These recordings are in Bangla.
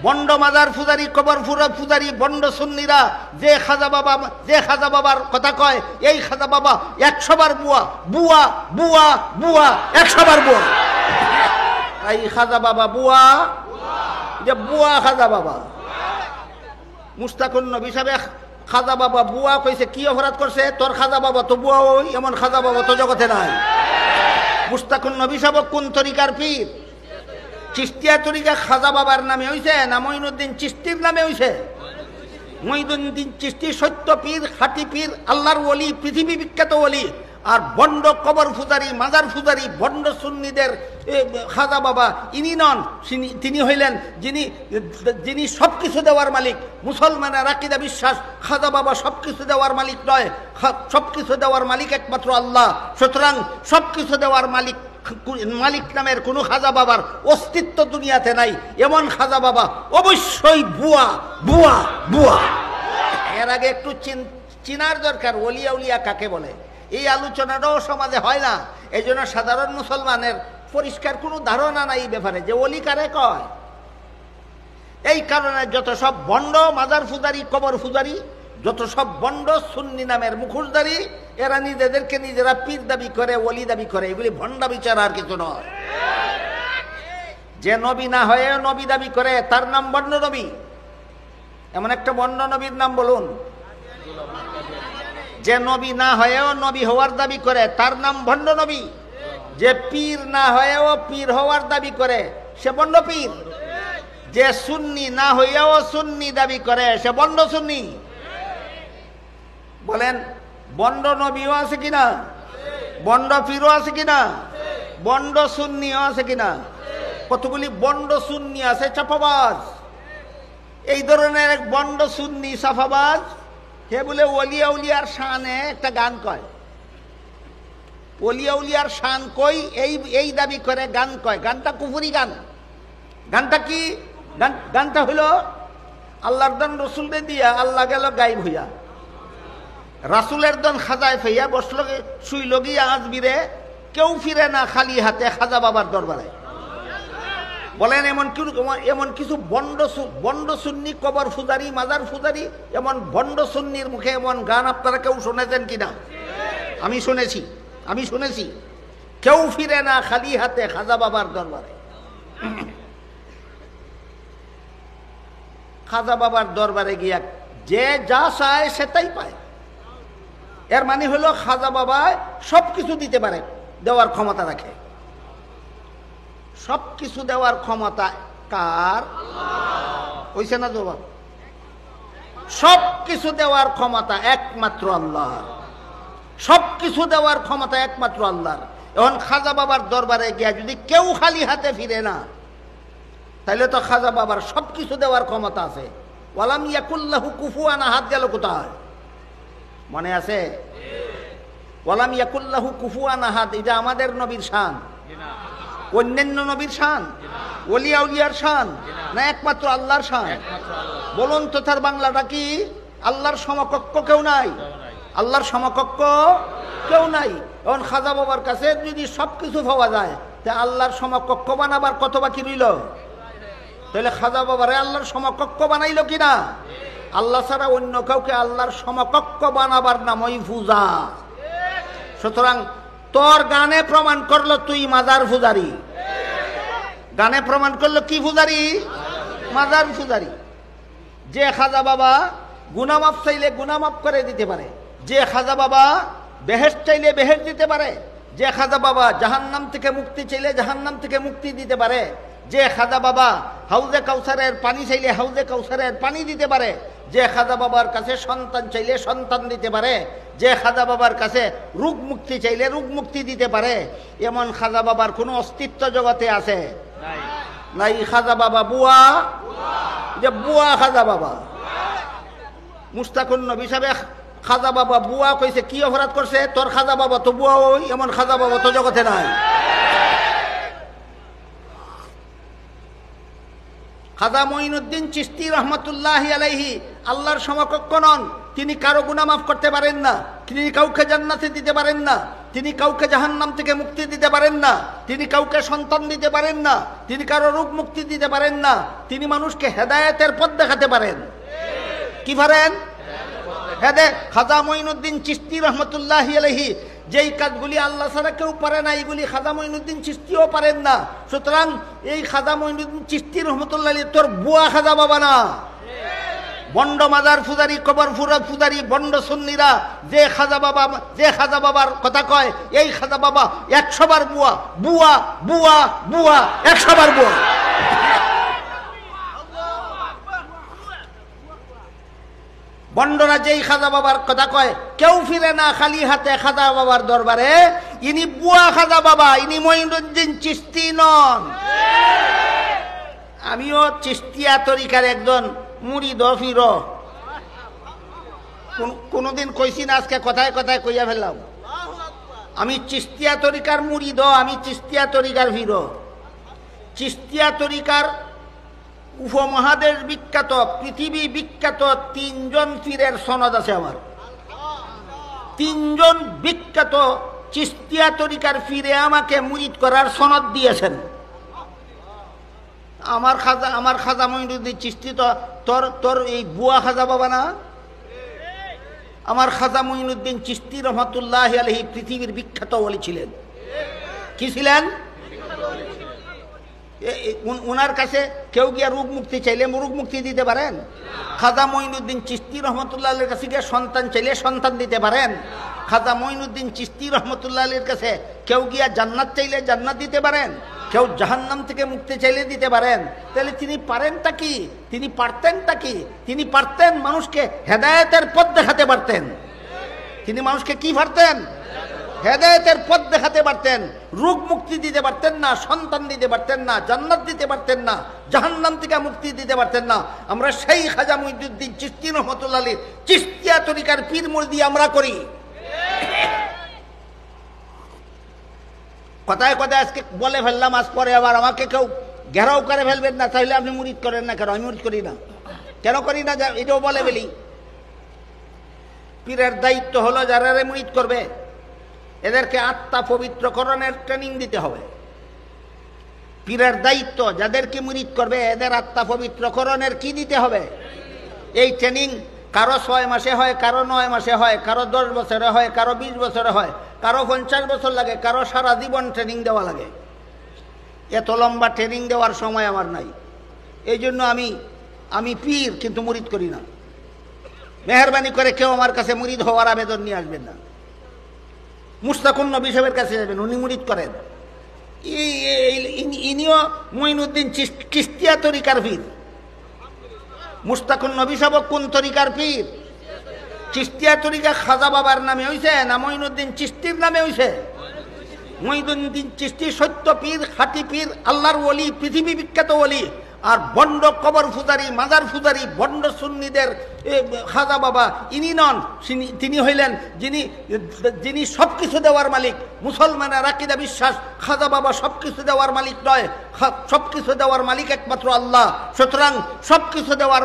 বন্ড মাজার পূজারি, কবর পূজারি, বন্ড সুন্নিরা যে খাজা বাবার কথা কয়, এই খাজা বাবা 100 বার বুয়া বুয়া বুয়া বুয়া, 100 বার বুয়া। এই খাজা বাবা বুয়া, যে বুয়া খাজা বাবা। মুস্তাকুন নবী সাহেব খাজা বাবা বুয়া কইছে, কি অপরাধ করছে? তোর খাজা বাবা তো বুয়া, ওই এমন খাজা বাবা তো জগতে নাই। মুস্তাকুন নবী সাহেব কোন তরিকার পীর? চিস্তিয়া তরিকা খাজা বাবার নামে হইছে না মঈনুদ্দিন চিস্তির নামে হইছে? মঈনুদ্দিন চিস্তি সত্য পীর, খাঁটি পীর, আল্লাহর ওলি, পৃথিবী বিখ্যাত ওলি। আর বন্ড কবর পূজারি, মাজার পূজারি, বন্ড সুন্নিদের খাজা বাবা ইনি নন, তিনি হইলেন যিনি সবকিছু দেওয়ার মালিক। মুসলমানের আকীদা বিশ্বাস খাজা বাবা সবকিছু দেওয়ার মালিক নয়, সবকিছু দেওয়ার মালিক একমাত্র আল্লাহ। সুতরাং সবকিছু দেওয়ার মালিক নামের কোন খাজা বাবার অস্তিত্ব দুনিয়াতে নাই। এমন খাজা বাবা অবশ্যই বুয়া বুয়া বুয়া। এর আগে একটু চিনার দরকার, ওলিয়া উলিয়া কাকে বলে। এই আলোচনাটাও সমাজে হয় না, এই জন্য সাধারণ মুসলমানের পরিষ্কার কোনো ধারণা নাই এই ব্যাপারে যে ওলি কারে কয়। এই কারণে যত সব বন্ড মাজার পূজারি, কবর পূজারি, যত সব বন্ড সুন্নি নামের মুখোশধারী, এরা নিজেদেরকে নিজেরা পীর দাবি করে, ওলি দাবি করে। এগুলি ভণ্ডা বিচার, আর কিছু নয়। যে নবী না হয়ে নবী দাবি করে তার নাম বন্ড নবী। এমন একটা বন্ড নবীর নাম বলুন। যে নবী না হয়েও নবী হওয়ার দাবি করে তার নাম ভণ্ড নবী। যে পীর না হয়েও পীর হওয়ার দাবি করে সে বন্ড পীর। যে সুন্নি না হইয়াও সুন্নি দাবি করে সে বন্ড সুন্নি। বলেন, বন্ড নবীও আছে কিনা? বন্ড পীরও আছে কিনা? বন্ড সুন্নিও আছে কিনা? কতগুলি বন্ড সুন্নি আছে চাপাবাজ। এই ধরনের এক বন্ড সুন্নি সাফাবাজ, হে বলে ওলিয়া উলিয়ার শানে একটা গান কয়। ওলিয়া উলিয়ার শান কই এই দাবি করে গান কয়। গানটা কুফরি গান। গানটা কি? গানটা হইল আল্লাহর দন রসুলকে দিয়া আল্লাহ গেল গাইব হইয়া, রাসুলের দন খাজায় ফেইয়া বসল, শুইল গিয়া আজমিরে, কেউ ফিরে না খালি হাতে খাজা বাবার দরবারে। বলেন, এমন কিছু বন্ড সুন্নি, কবর পূজারি, মাজার পূজারি, এমন বন্ড সুন্নির মুখে এমন গান আপনারা কেউ শুনেছেন কিনা? আমি শুনেছি। কেউ ফিরে না খালি হাতে খাজা বাবার দরবারে। খাজা বাবার দরবারে গিয়া যে যা চায় সেটাই পায়। এর মানে হলো খাজা বাবা সবকিছু দিতে পারে, দেওয়ার ক্ষমতা রাখে। সবকিছু দেওয়ার ক্ষমতা কার? হইছে না জবাব? সবকিছু দেওয়ার ক্ষমতা একমাত্র আল্লাহ। সবকিছু দেওয়ার ক্ষমতা একমাত্র আল্লাহর। এখন খাজা বাবার দরবারে গিয়া যদি কেউ খালি হাতে ফিরে না, তাহলে তো খাজা বাবার সবকিছু দেওয়ার ক্ষমতা আছে। ওয়ালাম ইয়াকুল্লাহু কুফুয়ান আহাদ গেল কোথায়? মনে আছে? ওয়ালাম ইয়াকুল্লাহু কুফুয়ান আহাদ, এটা আমাদের নবীর শান, অন্যান্য নবীর শান, ওলিয়া উলিয়ার শান, না একমাত্র আল্লাহর শান? বলুন তো, তার বাংলাটা কি? আল্লাহর সমকক্ষ কেউ নাই। আল্লাহর সমকক্ষ কেউ নাই। এখন খাজা বাবার কাছে যদি সবকিছু পাওয়া যায়, তা আল্লাহর সমকক্ষ বানাবার কত বাকি রইল? তাহলে খাজা বাবারে আল্লাহর সমকক্ষ বানাইল কিনা? আল্লাহ ছাড়া অন্য কাউকে আল্লাহর সমকক্ষ বানাবার নামই পূজা। সুতরাং তোর গানে প্রমাণ করলো তুই মাজার পূজারি। গানে প্রমাণ করলো কি পূজারি? মাজার পূজারি। যে খাজা বাবা গুনামাফ চাইলে গুনামাফ করে দিতে পারে, যে খাজা বাবা বেহেশত চাইলে বেহেশত দিতে পারে, যে খাজা বাবা জাহান্নাম থেকে মুক্তি চাইলে জাহান্নাম থেকে মুক্তি দিতে পারে, যে খাজা বাবা হাউজে কাউসারের পানি চাইলে হাউজে কাউসারের পানি দিতে পারে, যে খাজা বাবার কাছে সন্তান চাইলে সন্তান দিতে পারে, যে খাজা বাবার কাছে রোগ মুক্তি চাইলে রোগ মুক্তি দিতে পারে, এমন খাজা বাবার কোনো অস্তিত্ব জগতে আছে নাই? খাজা বাবা বুয়া, যে বুয়া খাজা বাবা। মুস্তাকুন নবী সাহেব খাজা বাবা বুয়া কইছে, কি অপরাধ করছে? তোর খাজা বাবা তো বুয়া, ওই এমন খাজা বাবা তো জগতে নাই। খাজা মঈনুদ্দিন চিশতি রহমতুল্লাহি আলাইহি আল্লাহর সমকক্ষ নন। তিনি কারো গুনাহ মাফ করতে পারেন না, তিনি কাউকে জান্নাতে দিতে পারেন না। তিনি কাউকে জাহান্নাম থেকে মুক্তি দিতে পারেন না, তিনি কাউকে সন্তান দিতে পারেন না, তিনি কারো রোগ মুক্তি দিতে পারেন না, তিনি মানুষকে হেদায়েতের পথ দেখাতে পারেন। কি পারেন? খাজা মঈনুদ্দিন চিশতি রহমতুল্লাহি আলাইহি যেই কাজগুলি আল্লাহ ছাড়া কেউ পারে না, এইগুলি খাজা মঈনুদ্দিন চিশতিও পারেন না। সুতরাং এই খাজা মঈনুদ্দিন চিশতি রহমতুল্লাহ আলাইহি তোর বুয়া খাজা বাবা না। বন্ড মাজার পূজারি, কবর পূজারি, বন্ড সুন্নিরা যে খাজা বাবার কথা কয়, এই খাজা বাবা 100 বার বুয়া, বুয়া বুয়া বুয়া, 100 বার বুয়া। বন্ডরা যেই খাজা বাবার কথা কয়, কেউ ফিরে না খালি হাতে খাজা বাবার দরবারে, ইনি বুয়া খাজা বাবা, ইনি মঈনুদ্দিন চিশতি নন। আমিও চিশতিয়া তরিকার একজন মুরিদ ফির, কোনদিন কইছি না, আজকে কথায় কথায় কইয়া ফেললাম। আমি চিশতিয়া তরিকার মুরিদ, আমি চিশতিয়া তরিকার ফির। চিশতিয়া তরিকার উপমহাদেশ বিখ্যাত, পৃথিবী বিখ্যাত 3 জন পীরের সনদ আছে আমার। 3 জন বিখ্যাত চিশতিয়া তরিকার পীরে আমাকে মুরিদ করার সনদ দিয়েছেন। আমার খাজা মঈনুদ্দিন চিশতি তো তোর এই বুয়া খাজা বাবা না। আমার খাজা মঈনুদ্দিন চিশতি রহমতুল্লাহি আলাইহি পৃথিবীর বিখ্যাত ওলি ছিলেন। কি ছিলেন? উনার কাছে কেউ গিয়া রোগ মুক্তি চাইলে রোগ মুক্তি দিতে পারেন? খাজা মঈনুদ্দিন চিশতি রহমতুল্লাহ আলাইহির কাছে গিয়ে সন্তান চাইলে সন্তান দিতে পারেন? খাজা মঈনুদ্দিন চিশতি রহমতুল্লাহ আলাইহির কাছে কেউ গিয়া জান্নাত চাইলে জান্নাত দিতে পারেন? কেউ জাহান্নাম থেকে মুক্তি চাইলে দিতে পারেন? তাহলে তিনি পারেনটা কি? তিনি পারতেনটা কি? তিনি পারতেন মানুষকে হেদায়েতের পথ দেখাতে পারতেন। তিনি মানুষকে কি পারতেন? হেদায়েতের পথ দেখাতে পারতেন। রোগ মুক্তি দিতে পারতেন না, সন্তান দিতে পারতেন না, জান্নাত দিতে পারতেন না, জাহান্নাম থেকে মুক্তি দিতে পারতেন না। আমরা সেই খাজা মঈনুদ্দিন চিশতি রহমতুল্লাহ আলাইহি চিশতিয়া তরিকার পীর মুরিদি আমরা করি। কথায় কথায় আজকে বলে ফেললাম, আজ পরে আবার আমাকে কেউ ঘেরাও করে ফেলবেন না, তাহলে আপনি মুরিদ করেন না কেন? আমি মুরিদ করি না। কেন করি না এটাও বলে ফেলি। পীরের দায়িত্ব হলো যারা মুরিদ করবে এদেরকে আত্মা পবিত্রকরণের ট্রেনিং দিতে হবে। পীরের দায়িত্ব যাদেরকে মুরিদ করবে এদের আত্মা পবিত্রকরণের কি দিতে হবে? এই ট্রেনিং কারো 6 মাসে হয়, কারো 9 মাসে হয়, কারো 10 বছরে হয়, কারো 20 বছরে হয়, কারো 50 বছর লাগে, কারো সারা জীবন ট্রেনিং দেওয়া লাগে। এত লম্বা ট্রেনিং দেওয়ার সময় আমার নাই। এই জন্য আমি পীর কিন্তু মুরিদ করি না। মেহরবানি করে কেউ আমার কাছে মুরিদ হওয়ার আবেদন নিয়ে আসবেন না। মুশতাকুন নবী সাহেবের কাছে যাবেন, উনি মুরিদ করেন। ইনিও মঈনুদ্দিন চিশতিয়া তরিকার পীর। মুশতাকুন নবী সাহেব কোন তরিকার পীর? চিশতিয়া তরিকা খাজা বাবার নামে হইছে না মঈনুদ্দিন চিশতির নামে হইছে? মঈনুদ্দিন চিশতি সত্য পীর, খাঁটি পীর, আল্লাহর ওলি, পৃথিবী বিখ্যাত ওলি। আর বন্ড কবর পূজারি, মাজার পূজারি, বন্ড সুন্নিদের খাজা বাবা ইনি নন। তিনি হইলেন যিনি সবকিছু দেওয়ার মালিক। মুসলমানের আকীদা বিশ্বাস খাজা বাবা সবকিছু দেওয়ার মালিক নয়, সবকিছু দেওয়ার মালিক একমাত্র আল্লাহ। সুতরাং সবকিছু দেওয়ার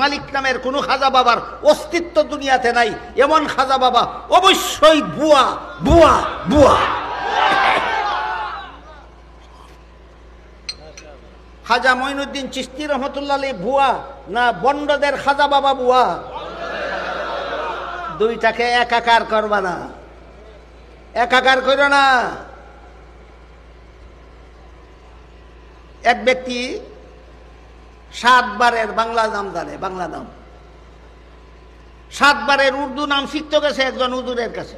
মালিক নামের কোনো খাজা বাবার অস্তিত্ব দুনিয়াতে নাই। এমন খাজা বাবা অবশ্যই বুয়া বুয়া বুয়া। খাজা মঈনুদ্দিন চিশতি রহমতুল্লাহ আলাইহি বুয়া না বন্ডদের খাজা বাবা বুয়া? দুইটাকে একাকার করবা না, একাকার করো না। এক ব্যক্তি 7 বারের বাংলা নাম জানে, বাংলা নাম 7 বারের উর্দু নাম শিখতে গেছে একজন হুজুরের কাছে।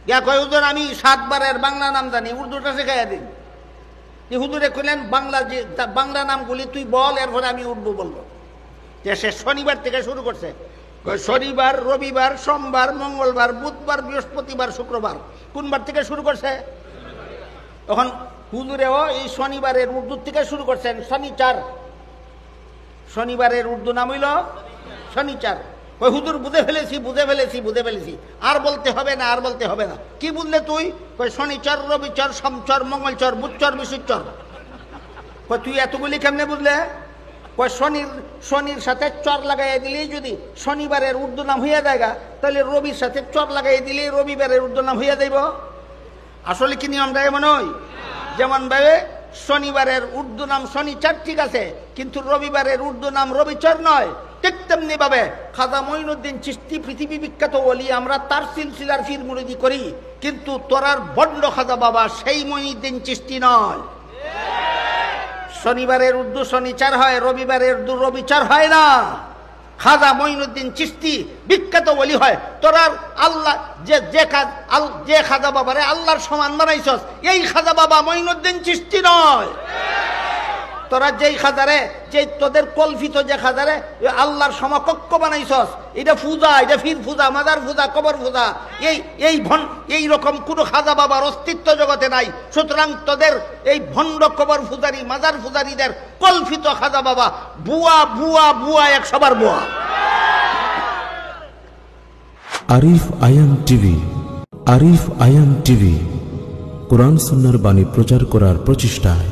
গিয়া কয়, হুজুর আমি 7 বারের বাংলা নাম জানি, উর্দুটা শেখাইয়া দিন। হুজুরে কইলেন, বাংলা নামগুলি তুই বল, এরপরে আমি উর্দু বলবো। যে সে শনিবার থেকে শুরু করছে, শনিবার, রবিবার, সোমবার, মঙ্গলবার, বুধবার, বৃহস্পতিবার, শুক্রবার। কোন বার থেকে শুরু করছে? তখন হুজুরেও এই শনিবারের উর্দু থেকে শুরু করছেন। শনিচার, শনিবারের উর্দু নাম হইল শনিচার। ওই হুজুর বুঝে ফেলেছি, আর বলতে হবে না, আর বলতে হবে না। কি বুঝলে তুই? শনিচর, রবিচর, সোমচর, মঙ্গলচর, বুধচর, বিশুচর। তুই এতগুলি কেমনে বুঝলে? কয় শনির সাথে চর লাগাইয়া দিলেই যদি শনিবারের উর্দু নাম হইয়া যায়গা, তাহলে রবির সাথে চর লাগাইয়া দিলেই রবিবারের উর্দু নাম হইয়া যাইব। আসলে কি নিয়মটা এমন হয়? যেমন ভাবে শনিবারের উর্দু নাম শনিচর, ঠিক আছে, কিন্তু রবিবারের উর্দু নাম রবিচর নয়। ঠিক তেমনি ভাবে খাজা মঈনুদ্দিন চিশতি পৃথিবী বিখ্যাত ওলি, আমরা তার সিলসিলার ফির মুরিদি করি, কিন্তু তোরার বন্ড খাজা বাবা সেই মঈনুদ্দিন চিশতি নয়। শনিবারের উর্দু শনিচর হয়, রবিবারের উর্দু রবিচর হয় না। খাজা মঈনুদ্দিন চিশতি বিখ্যাত ওলি হয়। তোরার আল্লাহ যে খাজা বাবারে আল্লাহর সমান বানাইছস, এই খাজা বাবা মঈনুদ্দিন চিশতি নয়। তোরা যেই খাজারে, যে তোদের কল্পিত যে খাজারে আল্লাহর সমকক্ষ বানাইছস, এটা পূজা, এটা ফির পূজা, মাজার পূজা, কবর পূজা, এই রকম কোন খাজা বাবার অস্তিত্ব জগতে নাই। সুতরাং তোদের এই ভণ্ড কবর পূজারী, মাজার পূজারীদের কল্পিত খাজা বাবা বুয়া বুয়া বুয়া, 100 বার বুয়া। আরিফ আয়াম টিভি, আরিফ আয়াম টিভি, কোরআন সুন্নাহর বাণী প্রচার করার প্রচেষ্টায়।